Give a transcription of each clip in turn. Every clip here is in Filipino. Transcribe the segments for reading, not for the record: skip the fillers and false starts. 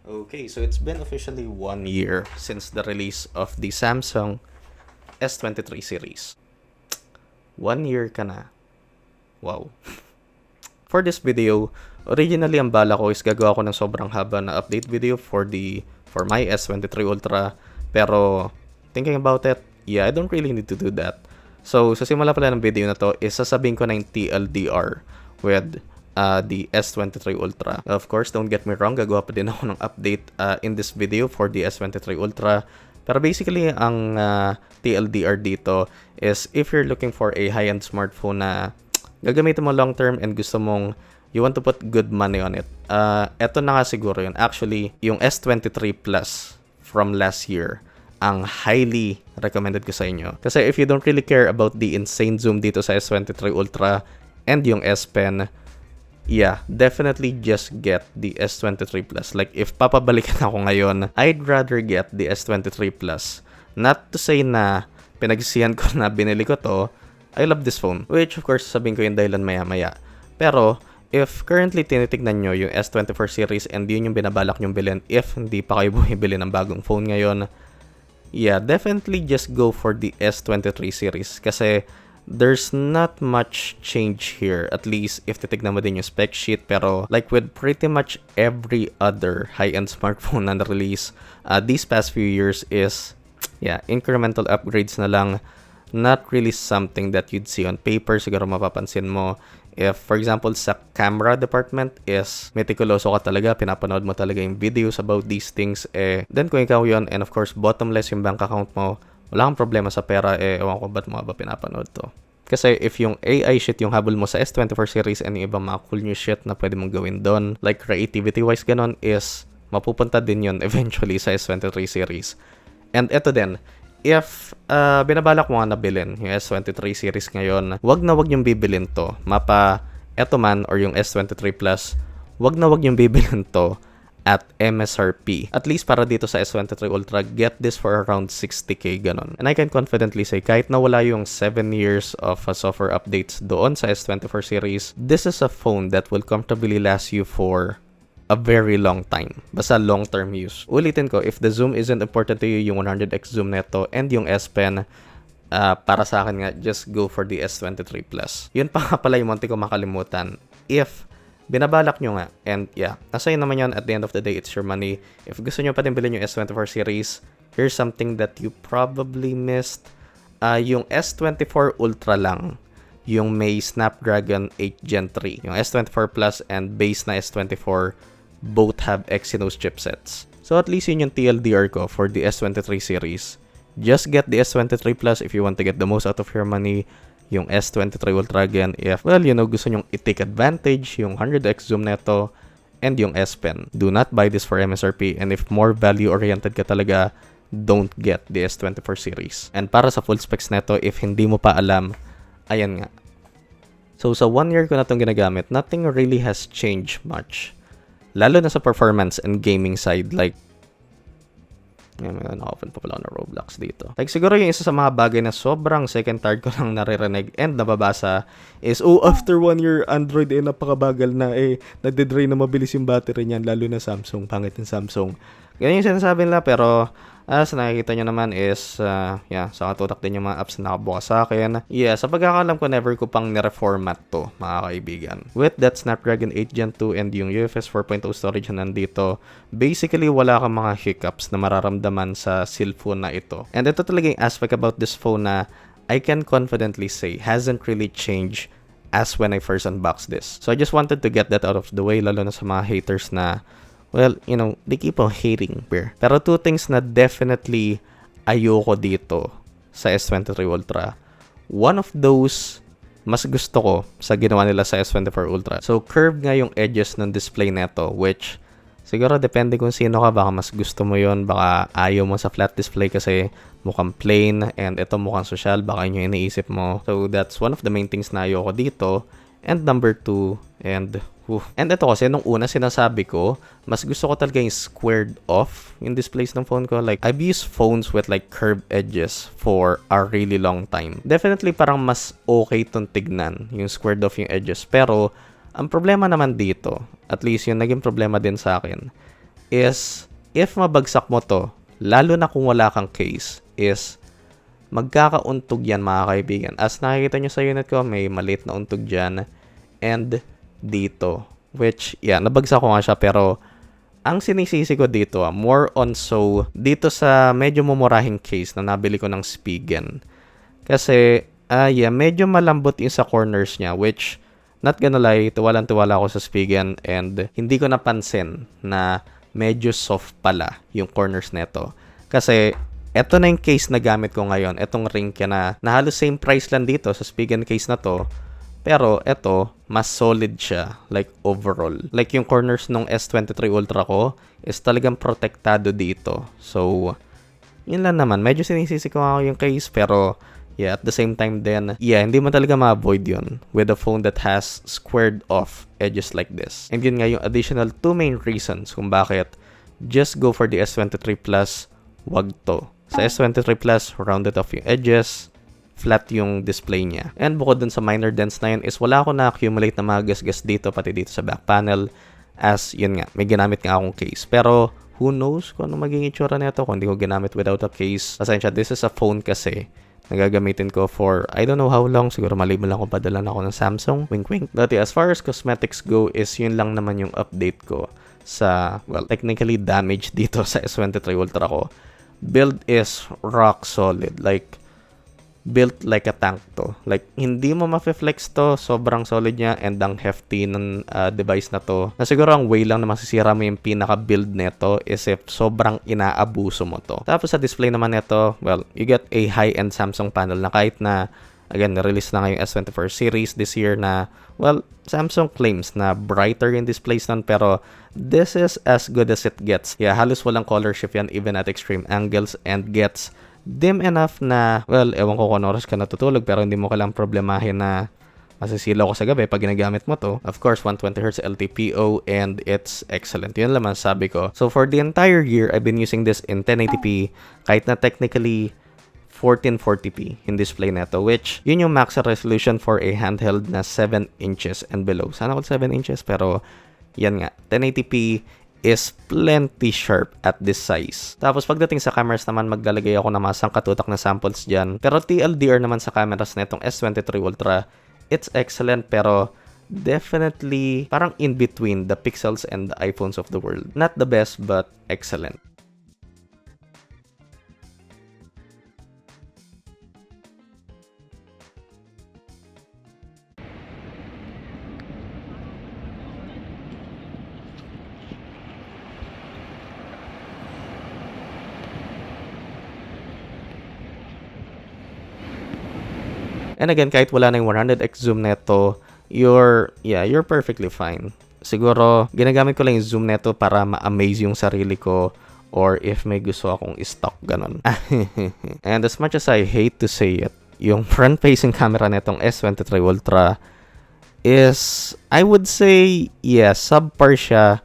Okay, so it's been officially 1 year since the release of the Samsung S23 series. 1 year ka na. Wow. For this video, originally ang bala ko is gagawa ko ng sobrang haba na update video for my S23 Ultra. Pero thinking about it, yeah, I don't really need to do that. So sa simula pala ng video na to is sasabihin ko na yung TLDR with the S23 Ultra. Of course, don't get me wrong, gagawa pa din ako ng update in this video for the S23 Ultra. Pero basically, ang TLDR dito is if you're looking for a high-end smartphone na gagamitin mo long-term and gusto mong you want to put good money on it. Eto na nga siguro yun. Actually, yung S23 Plus from last year, ang highly recommended ko sa inyo. Kasi if you don't really care about the insane zoom dito sa S23 Ultra and yung S Pen, yeah, definitely just get the S23 Plus. Like, if papabalikan ako ngayon, I'd rather get the S23 Plus. Not to say na pinagsisihan ko na binili ko to. I love this phone. Which, of course, sabihin ko yung dahilan maya-maya. Pero, if currently tinitignan nyo yung S24 series and yun yung binabalak nyong bilhin, if hindi pa kayo bumibili ng bagong phone ngayon, yeah, definitely just go for the S23 series. Kasi, there's not much change here, at least if titignan mo din yung spec sheet. Pero like with pretty much every other high-end smartphone na release these past few years is, yeah, incremental upgrades na lang. Not really something that you'd see on paper. Siguro mapapansin mo if, for example, sa camera department is meticuloso ka talaga, pinapanood mo talaga yung videos about these things, then kung ikaw yun, and of course, bottomless yung bank account mo, wala kang problema sa pera, ewan ko ba't mo ba pinapanood to. Kasi if yung AI shit yung habol mo sa S24 series and yung ibang mga cool new shit na pwede mong gawin doon, like creativity-wise ganon, is mapupunta din yun eventually sa S23 series. And eto din, if binabalak mo nga na bilhin yung S23 series ngayon, wag yung bibilin to. Eto man, or yung S23 Plus, wag yung bibilin to at MSRP. At least para dito sa S23 Ultra, get this for around 60k ganon. And I can confidently say, kahit na wala yung 7 years of software updates doon sa S24 series, this is a phone that will comfortably last you for a very long time. Basta long-term use. Ulitin ko, if the zoom isn't important to you, yung 100x zoom neto and yung S Pen, para sa akin nga, just go for the S23 Plus. Yun pa nga pala yung munti ko makalimutan. If binabalak nyo nga, and yeah, nasa yun naman yun, at the end of the day, it's your money. If gusto nyo pa din bilhin yung S24 series, here's something that you probably missed. Yung S24 Ultra lang, yung may Snapdragon 8 Gen 3. Yung S24 Plus and base na S24, both have Exynos chipsets. So at least yun yung TLDR ko for the S23 series. Just get the S23 Plus if you want to get the most out of your money. Yung S23 Ultra again, if, well, you know, gusto nyong i-take advantage, yung 100x zoom neto, and yung S Pen. Do not buy this for MSRP, and if more value-oriented ka talaga, don't get the S24 series. And para sa full specs neto, if hindi mo pa alam, ayan nga. So sa 1 year ko na itong ginagamit, nothing really has changed much. Lalo na sa performance and gaming side, like, may na-open pa pala na Roblox dito. Like, siguro yung isa sa mga bagay na sobrang second tired ko lang naririnig and nababasa is, after 1 year, Android napakabagal na, nagde-drain na mabilis yung battery niyan, lalo na Samsung, pangit ng Samsung. Ganyan yung sinasabi nila, pero as nakikita nyo naman is, yeah, sa katutak din yung mga apps na nakabukas sa akin. Yeah, sa pagkakalam ko, never ko pang nireformat to, mga kaibigan. With that Snapdragon 8 Gen 2 and yung UFS 4.0 storage na nandito, basically, wala kang mga hiccups na mararamdaman sa cellphone na ito. And ito talaga yung aspect about this phone na I can confidently say hasn't really changed as when I first unboxed this. So I just wanted to get that out of the way, lalo na sa mga haters na, well, you know, they keep on hating, beer. Pero two things na definitely ayoko dito sa S23 Ultra. One of those, mas gusto ko sa ginawa nila sa S24 Ultra. So, curved nga yung edges ng display neto, which siguro depende kung sino ka. Baka mas gusto mo yon, baka ayaw mo sa flat display kasi mukhang plain, and ito mukhang social, baka yun yung iniisip mo. So, that's one of the main things na ayoko dito. And number 2, and ito kasi, nung una sinasabi ko, mas gusto ko talaga yung squared off yung displays ng phone ko. Like, I've used phones with like curved edges for a really long time. Definitely parang mas okay tong tignan, yung squared off yung edges. Pero, ang problema naman dito, at least yung naging problema din sa akin, is if mabagsak mo to, lalo na kung wala kang case, is magkakauntog yan mga kaibigan. As nakikita nyo sa unit ko, may maliit na untog dyan and dito. Which, yeah, nabagsak ko nga siya pero ang sinisisi ko dito, more on so dito sa medyo mumurahing case na nabili ko ng Spigen. Kasi, yeah, medyo malambot yung sa corners niya which, not gonna lie, tiwalang-tiwala ako sa Spigen and hindi ko napansin na medyo soft pala yung corners nito. Kasi, eto na yung case na gamit ko ngayon. Etong ring kya na halos same price lang dito sa Spigen case na to. Pero eto, mas solid siya. Like overall. Like yung corners nung S23 Ultra ko is talagang protektado dito. So, yun lang naman. Medyo sinisisi ko ako yung case. Pero, yeah, at the same time then, yeah, hindi mo talaga ma-avoid yun with a phone that has squared off edges like this. And yun nga yung additional 2 main reasons kung bakit just go for the S23 Plus, wag to. Sa S23 Plus, rounded off yung edges, flat yung display niya. And bukod dun sa minor dents na yun is wala ako na-accumulate na mga gas-gas dito, pati dito sa back panel. As, yun nga, may ginamit nga akong case. Pero, who knows kung ano magiging itsura nito kung hindi ko ginamit without a case. Pasensya, this is a phone kasi nagagamitin ko for, I don't know how long, siguro maliban lang kung padalan ako ng Samsung, wink wink. But yeah, as far as cosmetics go is yun lang naman yung update ko sa, well, technically damaged dito sa S23 Ultra ko. Build is rock solid. Like, built like a tank to. Like, hindi mo ma-flex to. Sobrang solid niya and ang hefty ng device na to. Na siguro ang way lang na masisira mo yung pinaka-build neto is if sobrang inaabuso mo to. Tapos sa display naman neto, well, you get a high-end Samsung panel na kahit na, again, release na ngayong S24 series this year na, well, Samsung claims na brighter yung displays nun pero this is as good as it gets. Yeah, halos walang color shift yan even at extreme angles and gets dim enough na, well, ewan ko kung oras ka natutulog pero hindi mo kailang problemahin na masisilaw ko sa gabi pag ginagamit mo to. Of course, 120Hz LTPO and it's excellent. Yun lang sabi ko. So for the entire year, I've been using this in 1080p kahit na technically 1440p yung display neto, which yun yung max resolution for a handheld na 7 inches and below. Sana all 7 inches pero yan nga, 1080p is plenty sharp at this size. Tapos pagdating sa cameras naman, maglalagay ako ng mga sangkatutak na samples dyan. Pero TLDR naman sa cameras na itong S23 Ultra, it's excellent pero definitely parang in between the Pixels and the iPhones of the world. Not the best but excellent. And again, kahit wala na yung 100x zoom neto, you're perfectly fine. Siguro, ginagamit ko lang yung zoom neto para ma-amaze yung sarili ko or if may gusto akong i-stock, ganun. And as much as I hate to say it, yung front-facing camera netong S23 Ultra is, I would say, yeah, subpar siya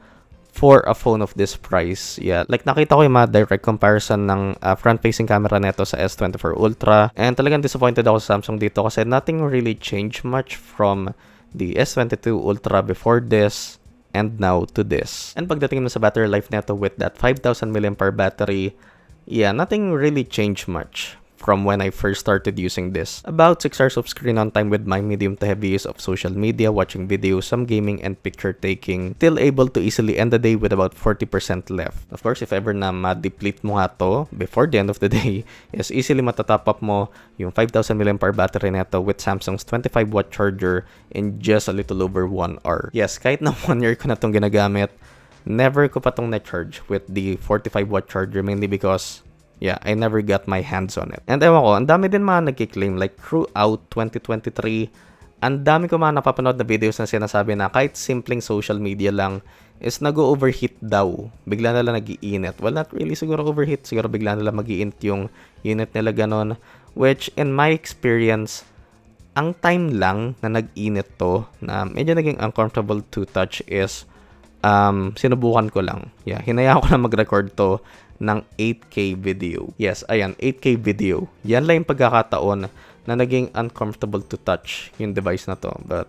for a phone of this price. Yeah, like nakita ko yung mga direct comparison ng front-facing camera neto sa S24 Ultra. And talagang disappointed ako sa Samsung dito kasi nothing really changed much from the S22 Ultra before this and now to this. And pagdating mo sa battery life neto with that 5,000 mAh battery, yeah, nothing really changed much from when I first started using this. About 6 hours of screen on time with my medium to heavy use of social media, watching videos, some gaming, and picture taking. Still able to easily end the day with about 40% left. Of course, if ever na ma-deplete mo nga to before the end of the day, is easily matatop up mo yung 5,000 mAh battery neto with Samsung's 25-watt charger in just a little over 1 hour. Yes, kahit na 1 year ko na itong ginagamit, never ko pa itong na-charge with the 45-watt charger mainly because yeah, I never got my hands on it. And ewan ko, ang dami din mga nagkiklaim like throughout 2023, ang dami ko mga napapanood na videos na sinasabi na kahit simpleng social media lang is nag-overheat daw. Bigla na lang nag-iinit. Well, not really siguro overheat. Siguro bigla na lang mag-iinit yung unit nila ganon. Which, in my experience, ang time lang na nag-init to, na medyo naging uncomfortable to touch is sinubukan ko lang. Yeah, hinayaan ko na mag-record to ng 8K video. Yes, ayan, 8K video. Yan lang yung pagkakataon na naging uncomfortable to touch yung device na to. But,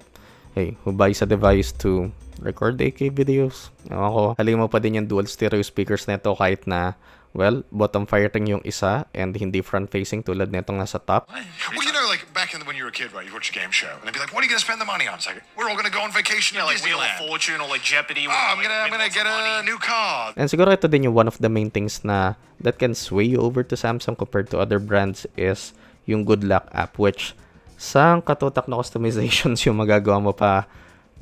hey, who buys a device to record 8K videos? Ewan ko, halin mo pa din yung dual stereo speakers nito kahit na, well, bottom firing yung isa and hindi front-facing tulad netong nasa top. Well, you know, like back when you were a kid, right? You watch a game show, and they'd be like, "What are you gonna spend the money on?" It's like, "We're all gonna go on vacation." Yeah, to like Wheel of Disneyland." Fortune or like Jeopardy. Oh, I'm gonna get a new car. And siguro ito din yung one of the main things na that can sway you over to Samsung compared to other brands is yung Good Luck app, which sa katutak na customizations yung magagawa mo pa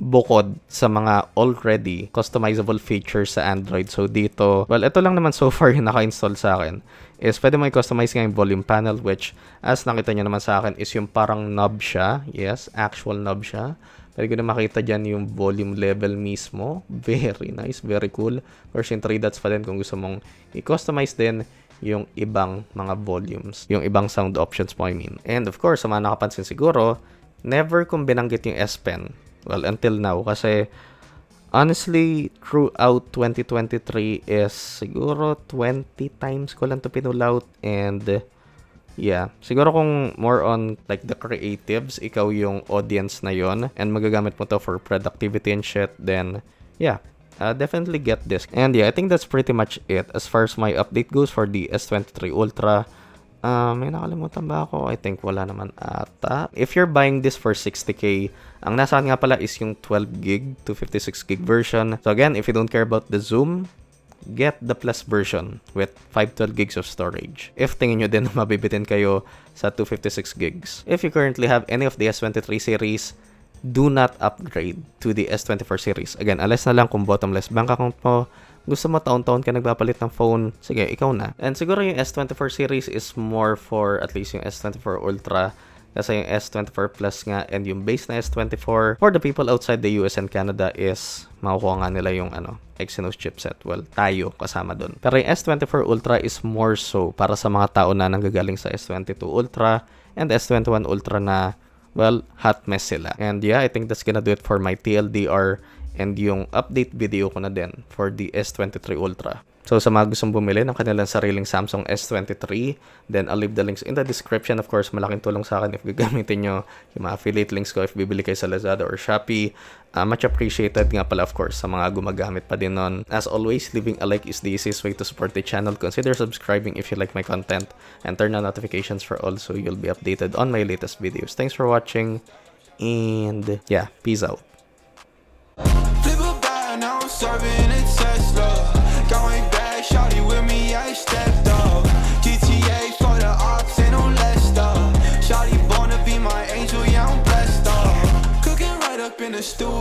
bukod sa mga already customizable features sa Android. So dito, well, ito lang naman so far yung naka-install sa akin is pwede mo i-customize nga yung volume panel, which as nakita nyo naman sa akin is yung parang knob siya. Yes, actual knob siya. Pwede ko na makita dyan yung volume level mismo. Very nice, very cool. Version 3 dots pa din kung gusto mong i-customize din yung ibang mga volumes, yung ibang sound options mo, I mean. And of course, sa mga nakapansin siguro, never kong binanggit yung S Pen. Well, until now, kasi honestly, throughout 2023 is siguro 20 times ko lang to pinulaut. And yeah, siguro kung more on like the creatives, ikaw yung audience na yon and magagamit mo to for productivity and shit, then yeah, definitely get this. And yeah, I think that's pretty much it as far as my update goes for the S23 Ultra. May nakalimutan ba ako? I think wala naman ata. If you're buying this for 60k, ang nasaan nga pala is yung 12GB to 56GB version. So again, if you don't care about the zoom, get the plus version with 512GB of storage. If tingin nyo din na mabibitin kayo sa 256GB. If you currently have any of the S23 series, do not upgrade to the S24 series. Again, unless na lang kung bottomless bank account mo, gusto mo taon-taon ka nagpapalit ng phone, sige, ikaw na. And siguro yung S24 series is more for at least yung S24 Ultra, kasi yung S24 Plus nga and yung base na S24 for the people outside the US and Canada is makukuha nga nila yung Exynos chipset. Well, tayo kasama dun. Pero yung S24 Ultra is more so para sa mga tao na nanggagaling sa S22 Ultra and S21 Ultra na, well, hot mess sila. And yeah, I think that's gonna do it for my TLDR and yung update video ko na din for the S23 Ultra. So sa mga gustong bumili ng kanilang sariling Samsung S23, then I'll leave the links in the description. Of course, malaking tulong sa akin if gagamitin nyo yung mga affiliate links ko if bibili kayo sa Lazada or Shopee. Much appreciated nga pala, of course, sa mga gumagamit pa din nun. As always, leaving a like is the easiest way to support the channel. Consider subscribing if you like my content and turn on notifications for all so you'll be updated on my latest videos. Thanks for watching and yeah, peace out. Serving a Tesla, going back, shawty with me, I stepped up. GTA for the ops, ain't no less stuff. Shawty born to be my angel, yeah, I'm blessed up. Cooking right up in the stew.